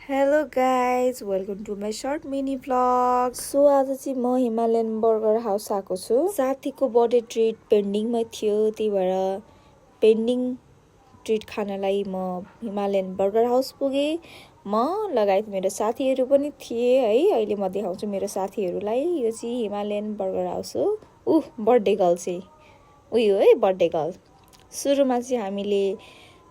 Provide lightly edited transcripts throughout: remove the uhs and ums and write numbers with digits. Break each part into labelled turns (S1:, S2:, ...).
S1: Hello guys welcome to my short mini vlog. So आज चाहिँ म हिमालयन बर्गर हाउस आएको छु। साथीको बर्थडे ट्रिट पेन्डिङमा थियो, त्यही भएर पेन्डिङ ट्रिट खानलाई म हिमालयन बर्गर हाउस पुगेँ। म लगायत मेरो साथीहरू पनि थिए है। अहिले म देखाउँछु मेरो साथीहरूलाई। यो चाहिँ हिमालयन बर्गर हाउस हो। बर्थडे गर्ल चाहिँ उयो है, बर्थडे गर्ल। सुरुमा चाहिँ हामीले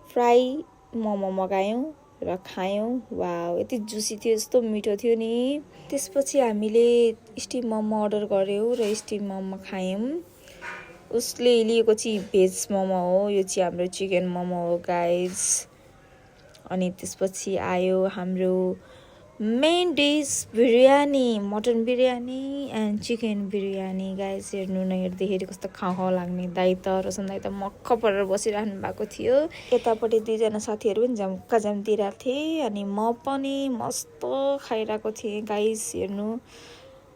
S1: फ्राई मोमो मगायौँ र खायौँ। वाउ, यति जुसी थियो, यस्तो मिठो थियो नि। त्यसपछि हामीले स्टिम मोमो अर्डर गऱ्यौँ र स्टिम मोमो खायौँ। उसले लिएको चाहिँ भेज मोमो हो, यो चाहिँ हाम्रो चिकन मोमो हो गाइज। अनि त्यसपछि आयो हाम्रो main dish biryani, mutton biryani and chicken biryani. Guys हेर्नु न, हेर्दाखेरि कस्तो खाउ लाग्ने। दाइ त रोशन दाइ त मक्ख परेर बसिरहनु भएको थियो। यतापट्टि दुईजना साथीहरू पनि झम्का झम्तिरहेको थिए अनि म पनि मस्त खाइरहेको थिएँ। गाइज हेर्नु,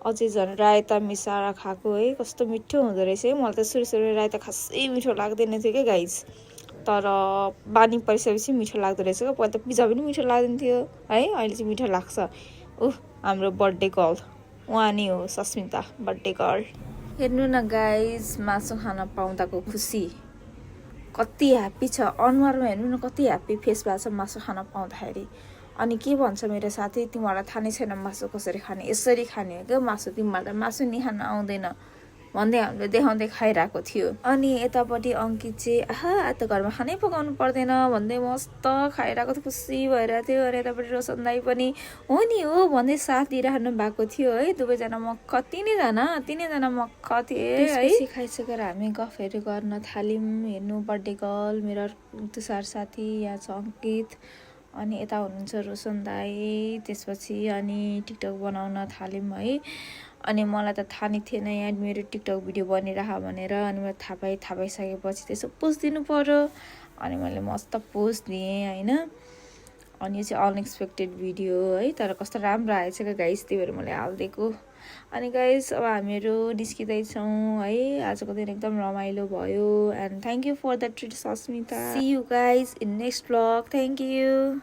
S1: अझै झन् रायता मिसाएर खाएको है, कस्तो मिठो हुँदो रहेछ है। मलाई त सुरु रायता खासै मिठो लाग्दैन थियो क्या गाइज, तर बानी परिसकेपछि मिठो लाग्दो रहेछ क्या। पहिला त पिज्जा पनि मिठो लाग्दैन थियो है, अहिले चाहिँ मिठो लाग्छ। हाम्रो बर्थडे गर्ल उहाँ नि हो, सस्मिता बर्थडे गर्ल। हेर्नु न गाइज, मासु खान पाउँदाको खुसी कति ह्याप्पी छ अनुहारमा। हेर्नु न कति ह्याप्पी फेस भएको छ मासु खान पाउँदाखेरि। अनि के भन्छ मेरो साथी, तिमीहरूलाई थाहा नै छैन मासु कसरी खाने, यसरी खाने हो क्या मासु, तिमीहरूलाई मासु नि खान आउँदैन भन्दै हामीले देखाउँदै खाइरहेको थियो। अनि यतापट्टि अङ्कित चाहिँ आज त घरमा खानै पकाउनु पर्दैन भन्दै मस्त खाइरहेको थियो, खुसी भइरहेको थियो। अनि यतापट्टि रोशन दाइ पनि हो नि हो भन्दै साथ दिइरहनु भएको थियो है। दुवैजना मक्ख, तिनैजना मक्ख थिए है। खाइसकेर हामी गफहरू गर्न थाल्यौँ। हेर्नु, बर्थडे गर्ल मेरो तुषार साथी, यहाँ छ अङ्कित, अनि यता हुनुहुन्छ रोशन दाइ। त्यसपछि अनि टिकटक बनाउन थाल्यौँ है। अनि मलाई त थाहा नै थिएन यहाँ मेरो टिकटक भिडियो बनिरह भनेर। अनि मैले थाहा पाइसकेपछि त्यसो पोस्ट दिनु पर्यो। अनि मैले मस्त पोस्ट दिएँ होइन। अनि यो चाहिँ अनएक्सपेक्टेड भिडियो है, तर कस्तो राम्रो आएछ क्या गाइस, त्यही भएर मैले हालिदिएको। अनि गाइस अब हामीहरू निस्किँदैछौँ है। आजको दिन एकदम रमाइलो भयो। And thank you for the treat Sasmita. See you guys in next vlog. Thank you.